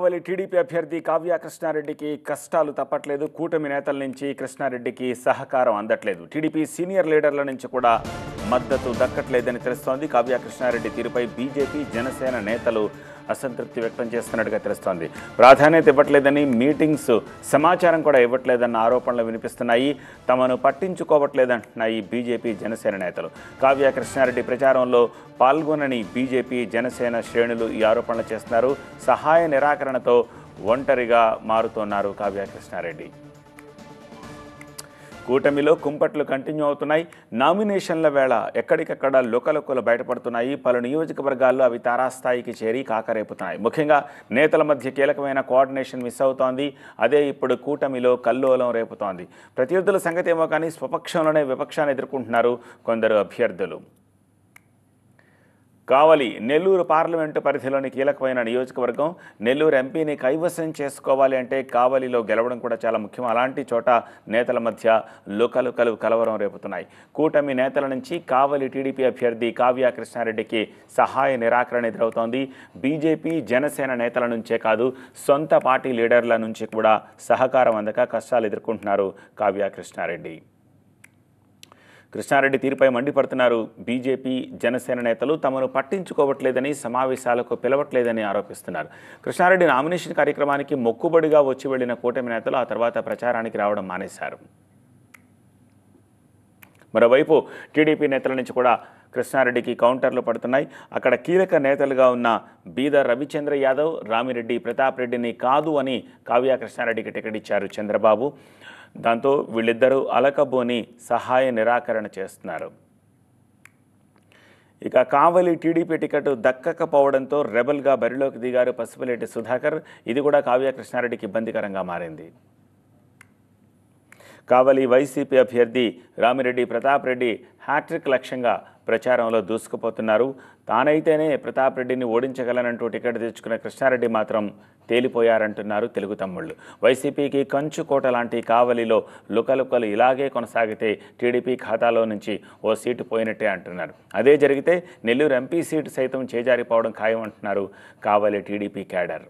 కావలి TDP అభ్యర్థి కావ్య కృష్ణారెడ్డికి కష్టాలు తప్పట్లేదు. కూటమి నేతల నుంచి కృష్ణారెడ్డికి సహకారం అందట్లేదు. టీడీపీ సీనియర్ లీడర్ల నుంచి కూడా మద్దతు దక్కట్లేదని తెలుస్తోంది. కావ్య కృష్ణారెడ్డి తీరుపై బీజేపీ, జనసేన నేతలు అసంతృప్తి వ్యక్తం చేస్తున్నట్టుగా తెలుస్తోంది. ప్రాధాన్యత ఇవ్వట్లేదని, మీటింగ్స్ సమాచారం కూడా ఇవ్వట్లేదన్న ఆరోపణలు వినిపిస్తున్నాయి. తమను పట్టించుకోవట్లేదంటున్నాయి బీజేపీ, జనసేన నేతలు. కావ్య కృష్ణారెడ్డి ప్రచారంలో పాల్గొనని బీజేపీ, జనసేన శ్రేణులు ఈ ఆరోపణలు చేస్తున్నారు. సహాయ నిరాకరణతో ఒంటరిగా మారుతున్నారు కావ్య కృష్ణారెడ్డి. కూటమిలో కుంపట్లు కంటిన్యూ అవుతున్నాయి. నామినేషన్ల వేళ ఎక్కడికక్కడ లుకలుకలు బయటపడుతున్నాయి. పలు నియోజకవర్గాల్లో అవి తారాస్థాయికి చేరి కాకరేపుతున్నాయి. ముఖ్యంగా నేతల మధ్య కీలకమైన కోఆర్డినేషన్ మిస్ అవుతోంది. అదే ఇప్పుడు కూటమిలో కల్లోలం రేపుతోంది. ప్రత్యర్థుల సంగతి ఏమో కానీ స్వపక్షంలోనే విపక్షాన్ని ఎదుర్కొంటున్నారు కొందరు అభ్యర్థులు. కావలి నెల్లూరు పార్లమెంటు పరిధిలోని కీలకమైన నియోజకవర్గం. నెల్లూరు ఎంపీని కైవసం చేసుకోవాలి అంటే కావలిలో గెలవడం కూడా చాలా ముఖ్యం. అలాంటి చోట నేతల మధ్య లుకలుకలు కలవరం రేపుతున్నాయి. కూటమి నేతల నుంచి కావలి టీడీపీ అభ్యర్థి కావ్య కృష్ణారెడ్డికి సహాయ నిరాకరణ ఎదురవుతోంది. బీజేపీ, జనసేన నేతల నుంచే కాదు, సొంత పార్టీ లీడర్ల నుంచి కూడా సహకారం అందక కష్టాలు ఎదుర్కొంటున్నారు కావ్య కృష్ణారెడ్డి. కృష్ణారెడ్డి తీరుపై మండిపడుతున్నారు బీజేపీ, జనసేన నేతలు. తమను పట్టించుకోవట్లేదని, సమావేశాలకు పిలవట్లేదని ఆరోపిస్తున్నారు. కృష్ణారెడ్డి నామినేషన్ కార్యక్రమానికి మొక్కుబడిగా వచ్చి వెళ్లిన కూటమి నేతలు ఆ తర్వాత ప్రచారానికి రావడం మానేశారు. మరోవైపు టీడీపీ నేతల నుంచి కూడా కృష్ణారెడ్డికి కౌంటర్లు పడుతున్నాయి. అక్కడ కీలక నేతలుగా ఉన్న బీదర్ రవిచంద్ర యాదవ్, రామిరెడ్డి ప్రతాప్ రెడ్డిని కాదు అని కావ్య కృష్ణారెడ్డికి టికెట్ ఇచ్చారు చంద్రబాబు. దాంతో వీళ్ళిద్దరూ అలకబోని సహాయ నిరాకరణ చేస్తున్నారు. ఇక కావలి టీడీపీ టికెట్ దక్కకపోవడంతో రెబల్గా బరిలోకి దిగారు పసుపులేటి సుధాకర్. ఇది కూడా కావ్య కృష్ణారెడ్డికి ఇబ్బందికరంగా మారింది. కావలి వైసీపీ అభ్యర్థి రామిరెడ్డి ప్రతాప్ రెడ్డి హ్యాట్రిక్ లక్ష్యంగా ప్రచారంలో దూసుకుపోతున్నారు. తానైతేనే ప్రతాప్ రెడ్డిని ఓడించగలనంటూ టికెట్ తెచ్చుకున్న కృష్ణారెడ్డి మాత్రం తేలిపోయారంటున్నారు తెలుగు తమ్ముళ్ళు. వైసీపీకి కంచుకోట లాంటి కావలిలో లుకలుకలు ఇలాగే కొనసాగితే టీడీపీ ఖాతాలో నుంచి ఓ సీటు పోయినట్టే అంటున్నారు. అదే జరిగితే నెల్లూరు ఎంపీ సీటు సైతం చేజారిపోవడం ఖాయం అంటున్నారు కావలి టీడీపీ క్యాడర్.